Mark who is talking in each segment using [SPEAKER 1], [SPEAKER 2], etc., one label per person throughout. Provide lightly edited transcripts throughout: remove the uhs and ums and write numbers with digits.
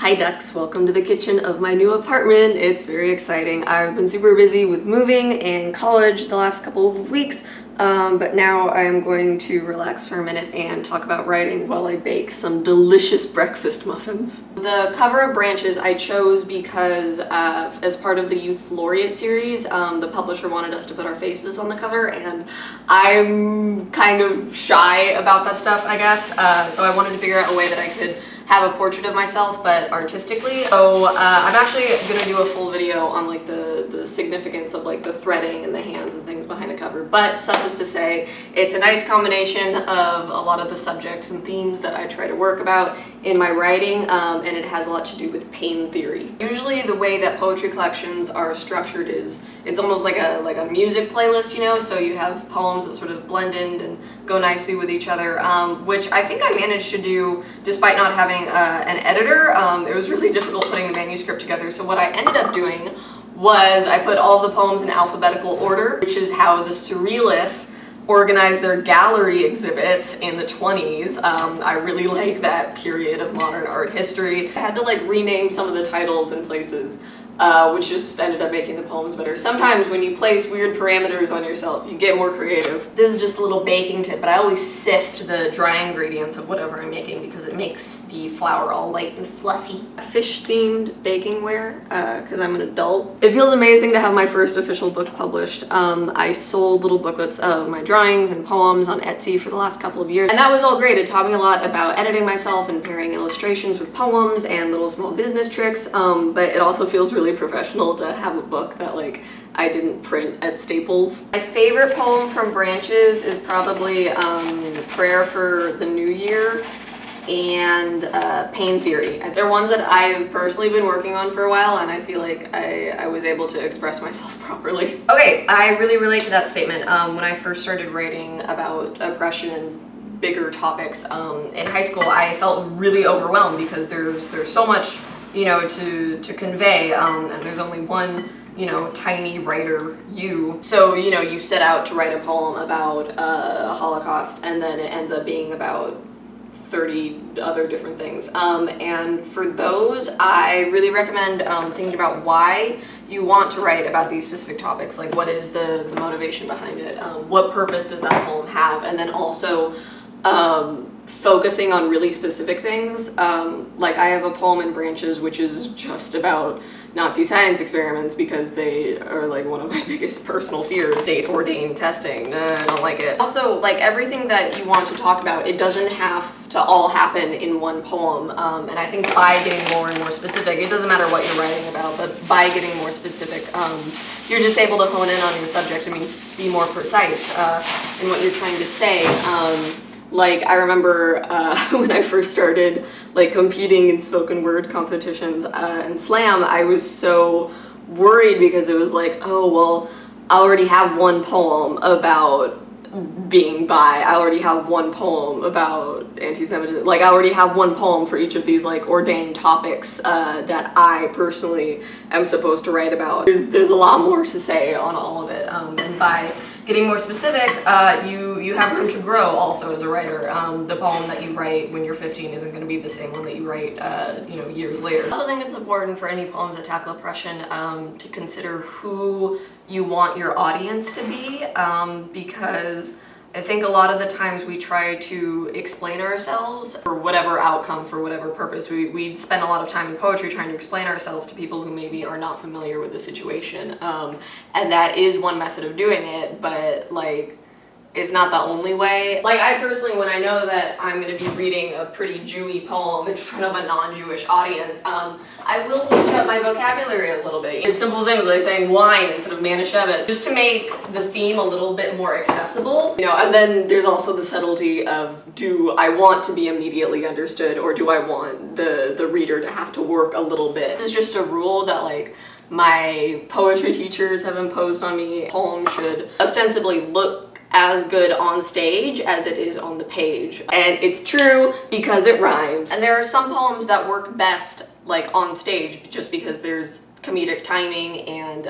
[SPEAKER 1] Hi ducks, welcome to the kitchen of my new apartment. It's very exciting. I've been super busy with moving and college the last couple of weeks, but now I'm going to relax for a minute and talk about writing while I bake some delicious breakfast muffins. The cover of Branches I chose because as part of the Youth Laureate series, the publisher wanted us to put our faces on the cover, and I'm kind of shy about that stuff, I guess, so I wanted to figure out a way that I could have a portrait of myself, but artistically. So I'm actually gonna do a full video on like the significance of like the threading and the hands and things behind the cover. But suffice to say, it's a nice combination of a lot of the subjects and themes that I try to work about in my writing, and it has a lot to do with pain theory. Usually the way that poetry collections are structured is it's almost like a music playlist, you know? So you have poems that sort of blend in and go nicely with each other, which I think I managed to do despite not having an editor. It was really difficult putting the manuscript together, so what I ended up doing was I put all the poems in alphabetical order, which is how the Surrealists organized their gallery exhibits in the 20s. I really like that period of modern art history. I had to like rename some of the titles and places, which just ended up making the poems better. Sometimes when you place weird parameters on yourself, you get more creative. This is just a little baking tip, but I always sift the dry ingredients of whatever I'm making because it makes the flour all light and fluffy. Fish-themed baking ware, because I'm an adult. It feels amazing to have my first official book published. I sold little booklets of my drawings and poems on Etsy for the last couple of years, and that was all great. It taught me a lot about editing myself and pairing illustrations with poems and little small business tricks, but it also feels really professional to have a book that like I didn't print at Staples. My favorite poem from Branches is probably Prayer for the New Year and Pain Theory. They're ones that I've personally been working on for a while, and I feel like I was able to express myself properly. Okay, I really relate to that statement. When I first started writing about oppression and bigger topics in high school, I felt really overwhelmed because there's so much, you know, to convey, and there's only one, you know, tiny writer, you. So, you know, you set out to write a poem about a Holocaust, and then it ends up being about 30 other different things. And for those, I really recommend thinking about why you want to write about these specific topics. Like, what is the motivation behind it? What purpose does that poem have? And then also, focusing on really specific things. Like I have a poem in Branches which is just about Nazi science experiments because they are like one of my biggest personal fears. State-ordained testing, I don't like it. Also, like everything that you want to talk about, it doesn't have to all happen in one poem. And I think by getting more and more specific, it doesn't matter what you're writing about, but by getting more specific, you're just able to hone in on your subject. I mean, be more precise in what you're trying to say. Like, I remember when I first started like competing in spoken word competitions and slam, I was so worried because it was like, oh, well, I already have one poem about being bi, I already have one poem about anti-Semitism, like I already have one poem for each of these like ordained topics that I personally am supposed to write about. There's a lot more to say on all of it, and by getting more specific, you have room to grow also as a writer. The poem that you write when you're 15 isn't going to be the same one that you write, you know, years later. I also think it's important for any poems that tackle oppression to consider who you want your audience to be, because I think a lot of the times we try to explain ourselves for whatever outcome, for whatever purpose. We spend a lot of time in poetry trying to explain ourselves to people who maybe are not familiar with the situation. And that is one method of doing it, but like, it's not the only way. Like I personally, when I know that I'm going to be reading a pretty Jewy poem in front of a non-Jewish audience, I will switch up my vocabulary a little bit. It's simple things like saying wine instead of Manischewitz, just to make the theme a little bit more accessible. You know, and then there's also the subtlety of, do I want to be immediately understood, or do I want the reader to have to work a little bit? This is just a rule that like my poetry teachers have imposed on me. A poem should ostensibly look as good on stage as it is on the page. And it's true because it rhymes. And there are some poems that work best like on stage just because there's comedic timing and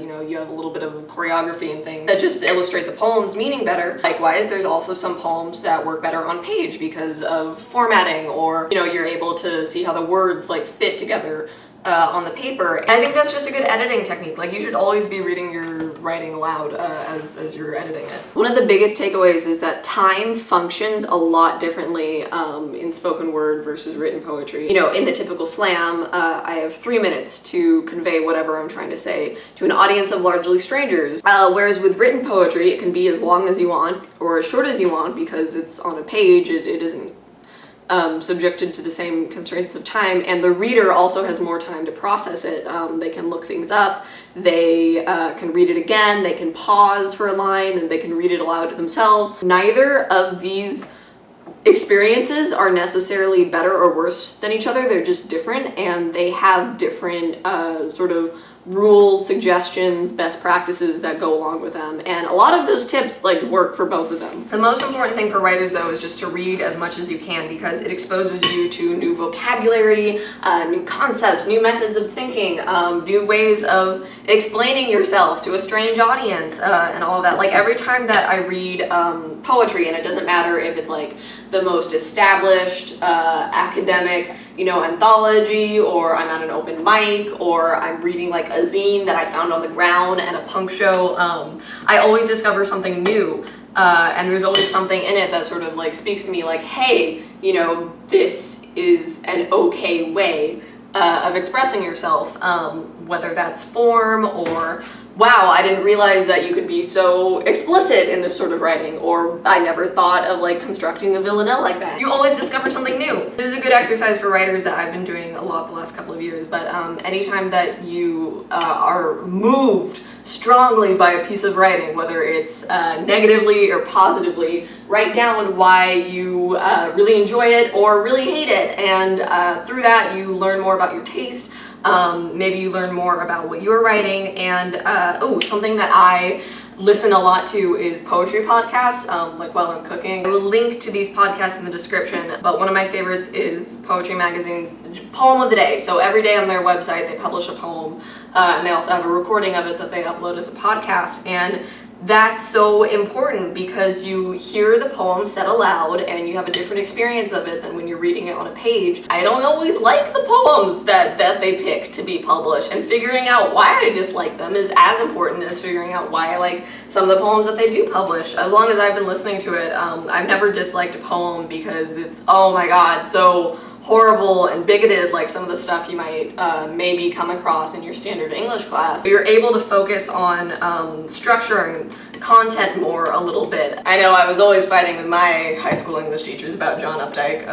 [SPEAKER 1] you know, you have a little bit of choreography and things that just illustrate the poem's meaning better. Likewise, there's also some poems that work better on page because of formatting, or you know, you're able to see how the words like fit together on the paper. And I think that's just a good editing technique. Like, you should always be reading your writing aloud as you're editing it. One of the biggest takeaways is that time functions a lot differently in spoken word versus written poetry. You know, in the typical slam, I have 3 minutes to convey whatever I'm trying to say to an audience of largely strangers. Whereas with written poetry, it can be as long as you want or as short as you want because it's on a page. It isn't subjected to the same constraints of time, and the reader also has more time to process it. They can look things up, they can read it again, they can pause for a line, and they can read it aloud to themselves. Neither of these experiences are necessarily better or worse than each other. They're just different, and they have different sort of rules, suggestions, best practices that go along with them, and a lot of those tips like work for both of them. The most important thing for writers though is just to read as much as you can, because it exposes you to new vocabulary, new concepts, new methods of thinking, new ways of explaining yourself to a strange audience, and all of that. Like, every time that I read poetry, and it doesn't matter if it's like the most established academic, you know, anthology, or I'm at an open mic, or I'm reading like a zine that I found on the ground and a punk show, I always discover something new, and there's always something in it that sort of like speaks to me, like, hey, you know, this is an okay way of expressing yourself, whether that's form, or wow, I didn't realize that you could be so explicit in this sort of writing, or I never thought of like constructing a villanelle like that. You always discover something new. This is a good exercise for writers that I've been doing a lot the last couple of years, but anytime that you are moved strongly by a piece of writing, whether it's negatively or positively, write down why you really enjoy it or really hate it, and through that you learn more about your taste. Maybe you learn more about what you're writing, and something that I listen a lot to is poetry podcasts, like while I'm cooking. I will link to these podcasts in the description, but one of my favorites is Poetry Magazine's Poem of the Day. So every day on their website they publish a poem, and they also have a recording of it that they upload as a podcast, and that's so important because you hear the poem said aloud and you have a different experience of it than when you're reading it on a page. I don't always like the poems that they pick to be published, and figuring out why I dislike them is as important as figuring out why I like some of the poems that they do publish. As long as I've been listening to it, I've never disliked a poem because it's, oh my god, so horrible and bigoted, like some of the stuff you might maybe come across in your standard English class. So you're able to focus on structure and content more a little bit. I know I was always fighting with my high school English teachers about John Updike.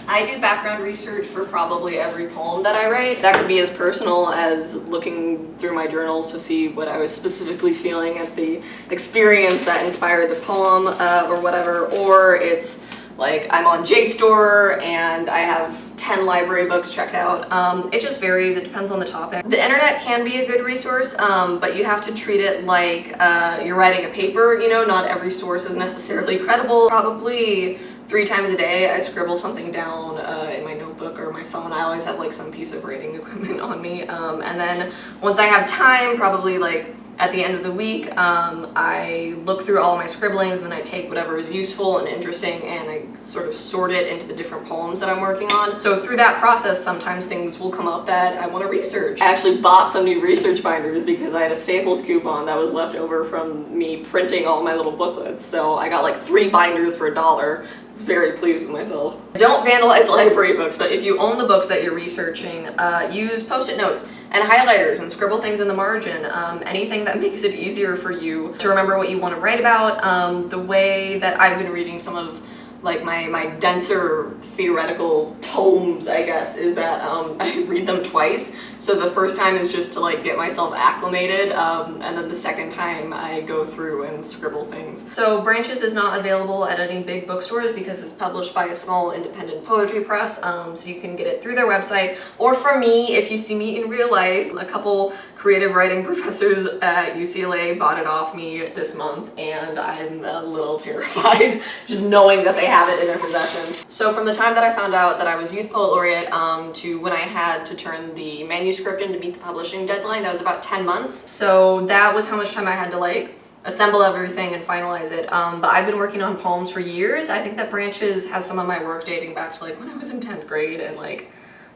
[SPEAKER 1] I do background research for probably every poem that I write. That could be as personal as looking through my journals to see what I was specifically feeling at the experience that inspired the poem, or whatever, or it's like I'm on JSTOR and I have 10 library books checked out. It just varies, it depends on the topic. The internet can be a good resource, but you have to treat it like you're writing a paper, you know, not every source is necessarily credible. Probably 3 times a day I scribble something down in my notebook or my phone. I always have like some piece of writing equipment on me, and then once I have time, probably like at the end of the week, I look through all my scribblings, and then I take whatever is useful and interesting and I sort of sort it into the different poems that I'm working on. So through that process, sometimes things will come up that I want to research. I actually bought some new research binders because I had a Staples coupon that was left over from me printing all my little booklets. So I got like 3 binders for $1. I was very pleased with myself. Don't vandalize library books, but if you own the books that you're researching, use post-it notes and highlighters and scribble things in the margin. Anything that makes it easier for you to remember what you want to write about. The way that I've been reading some of like my denser theoretical tomes, I guess, is that I read them twice. So the first time is just to like get myself acclimated, and then the second time I go through and scribble things. So Branches is not available at any big bookstores because it's published by a small independent poetry press, so you can get it through their website, or from me if you see me in real life. A couple creative writing professors at UCLA bought it off me this month, and I'm a little terrified just knowing that they have it in their possession. So from the time that I found out that I was Youth Poet Laureate to when I had to turn the manuscript in to meet the publishing deadline, that was about 10 months. So that was how much time I had to like assemble everything and finalize it. But I've been working on poems for years. I think that Branches has some of my work dating back to like when I was in 10th grade and like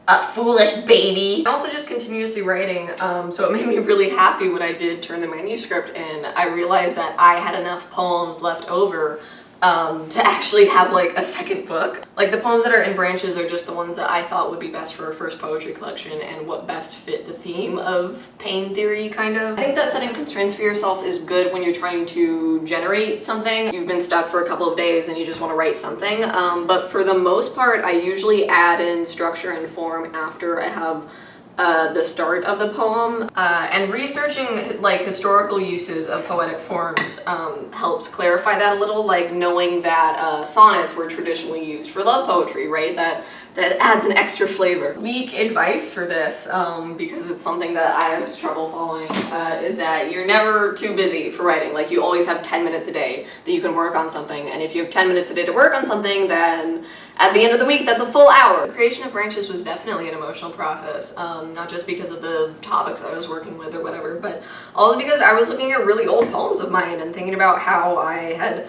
[SPEAKER 1] a foolish baby. I'm also just continuously writing, so it made me really happy when I did turn the manuscript in. I realized that I had enough poems left over to actually have like a second book. Like the poems that are in Branches are just the ones that I thought would be best for a first poetry collection and what best fit the theme of pain theory, kind of. I think that setting constraints for yourself is good when you're trying to generate something. You've been stuck for a couple of days and you just want to write something, but for the most part I usually add in structure and form after I have the start of the poem, and researching like historical uses of poetic forms helps clarify that a little, like knowing that sonnets were traditionally used for love poetry, right? That adds an extra flavor. Weak advice for this, because it's something that I have trouble following, is that you're never too busy for writing. Like you always have 10 minutes a day that you can work on something, and if you have 10 minutes a day to work on something, then at the end of the week, that's a full hour. The creation of Branches was definitely an emotional process, not just because of the topics I was working with or whatever, but also because I was looking at really old poems of mine and thinking about how I had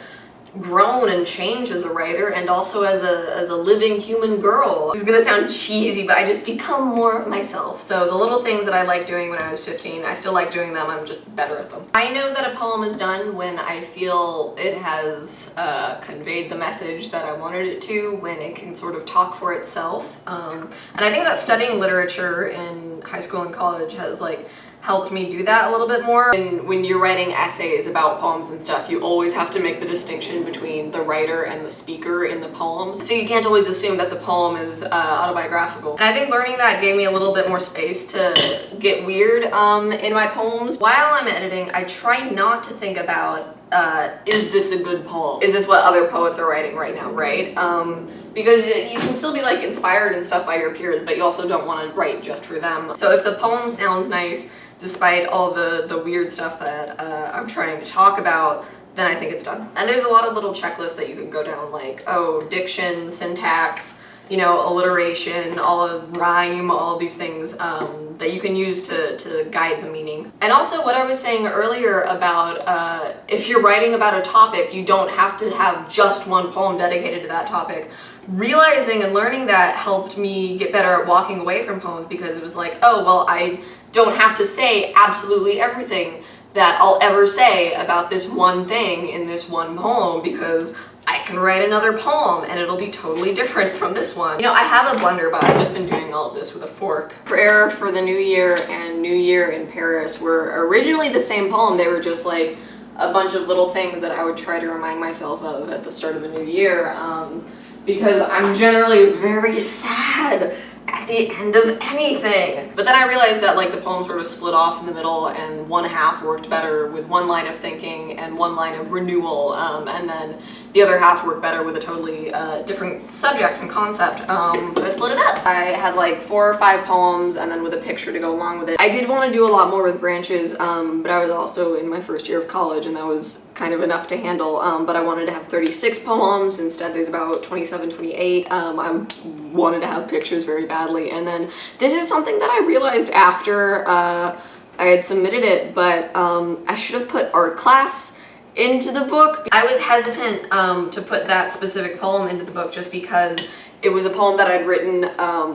[SPEAKER 1] grown and changed as a writer and also as a living human girl. It's gonna sound cheesy, but I just become more of myself. So the little things that I liked doing when I was 15, I still like doing them, I'm just better at them. I know that a poem is done when I feel it has conveyed the message that I wanted it to, when it can sort of talk for itself. And I think that studying literature in high school and college has like helped me do that a little bit more. And when you're writing essays about poems and stuff, you always have to make the distinction between the writer and the speaker in the poems. So you can't always assume that the poem is autobiographical. And I think learning that gave me a little bit more space to get weird in my poems. While I'm editing, I try not to think about is this a good poem? Is this what other poets are writing right now, right? Because you can still be like inspired and stuff by your peers, but you also don't want to write just for them. So if the poem sounds nice, despite all the weird stuff that I'm trying to talk about, then I think it's done. And there's a lot of little checklists that you can go down, like, oh, diction, syntax, you know, alliteration, all of rhyme, all of these things that you can use to guide the meaning. And also what I was saying earlier about if you're writing about a topic, you don't have to have just one poem dedicated to that topic. Realizing and learning that helped me get better at walking away from poems, because it was like, oh, well, I don't have to say absolutely everything that I'll ever say about this one thing in this one poem, because I can write another poem and it'll be totally different from this one. You know, I have a blender, but I've just been doing all of this with a fork. Prayer for the New Year and New Year in Paris were originally the same poem. They were just like a bunch of little things that I would try to remind myself of at the start of a new year, because I'm generally very sad at the end of anything. But then I realized that like the poem sort of split off in the middle, and one half worked better with one line of thinking and one line of renewal, and then the other half worked better with a totally different subject and concept. So I split it up. I had like 4 or 5 poems and then with a picture to go along with it. I did want to do a lot more with Branches, but I was also in my first year of college and that was kind of enough to handle, but I wanted to have 36 poems. Instead there's about 27, 28. I wanted to have pictures very badly, and then this is something that I realized after I had submitted it, but I should have put art class into the book. I was hesitant to put that specific poem into the book just because it was a poem that I'd written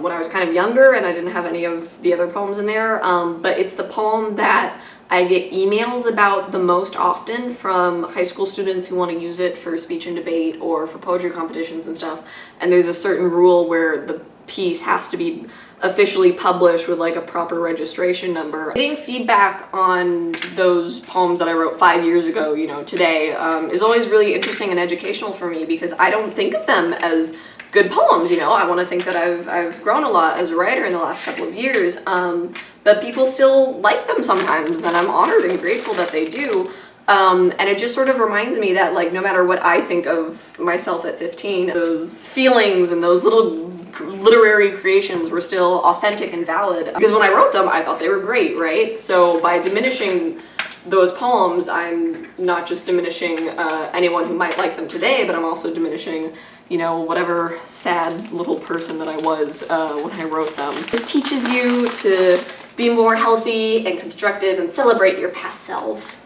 [SPEAKER 1] when I was kind of younger and I didn't have any of the other poems in there, but it's the poem that I get emails about the most often from high school students who want to use it for speech and debate or for poetry competitions and stuff, and there's a certain rule where the piece has to be officially published with like a proper registration number. Getting feedback on those poems that I wrote 5 years ago, you know, today, is always really interesting and educational for me, because I don't think of them as good poems, you know. I want to think that I've grown a lot as a writer in the last couple of years, but people still like them sometimes, and I'm honored and grateful that they do. And it just sort of reminds me that like no matter what I think of myself at 15, those feelings and those little literary creations were still authentic and valid. Because when I wrote them, I thought they were great, right? So by diminishing those poems, I'm not just diminishing anyone who might like them today, but I'm also diminishing, you know, whatever sad little person that I was when I wrote them. This teaches you to be more healthy and constructive and celebrate your past selves.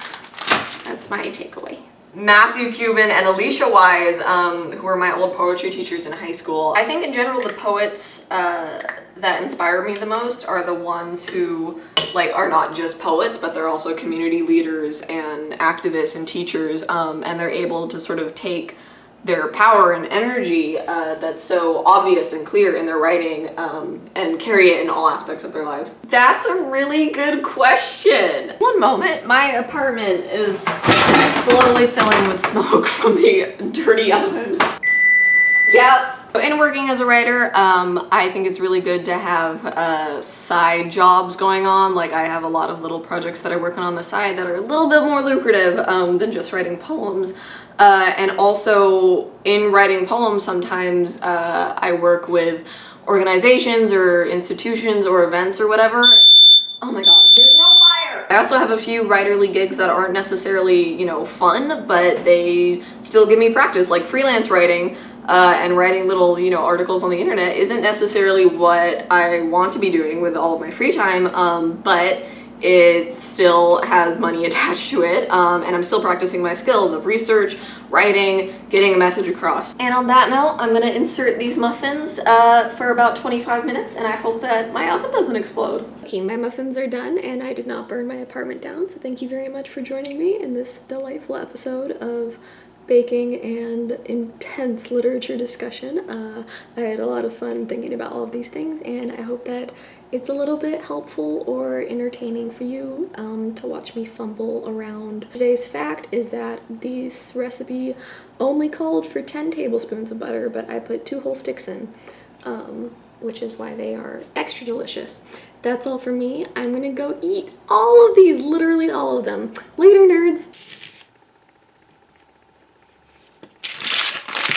[SPEAKER 1] That's my takeaway. Matthew Cuban and Alicia Wise, who were my old poetry teachers in high school. I think in general the poets that inspire me the most are the ones who like are not just poets, but they're also community leaders and activists and teachers, and they're able to sort of take their power and energy that's so obvious and clear in their writing and carry it in all aspects of their lives. That's a really good question. One moment, my apartment is slowly filling with smoke from the dirty oven. Yep. In working as a writer, I think it's really good to have side jobs going on. Like I have a lot of little projects that I work on the side that are a little bit more lucrative than just writing poems. And also in writing poems, sometimes I work with organizations or institutions or events or whatever. Oh my god, there's no fire! I also have a few writerly gigs that aren't necessarily, you know, fun, but they still give me practice, like freelance writing. And writing little, you know, articles on the internet isn't necessarily what I want to be doing with all of my free time, but it still has money attached to it, and I'm still practicing my skills of research, writing, getting a message across. And on that note, I'm gonna insert these muffins for about 25 minutes, and I hope that my oven doesn't explode. Okay, my muffins are done, and I did not burn my apartment down, so thank you very much for joining me in this delightful episode of baking and intense literature discussion. I had a lot of fun thinking about all of these things, and I hope that it's a little bit helpful or entertaining for you to watch me fumble around. Today's fact is that this recipe only called for 10 tablespoons of butter, but I put 2 whole sticks in, which is why they are extra delicious. That's all for me. I'm gonna go eat all of these, literally all of them. Later, nerds!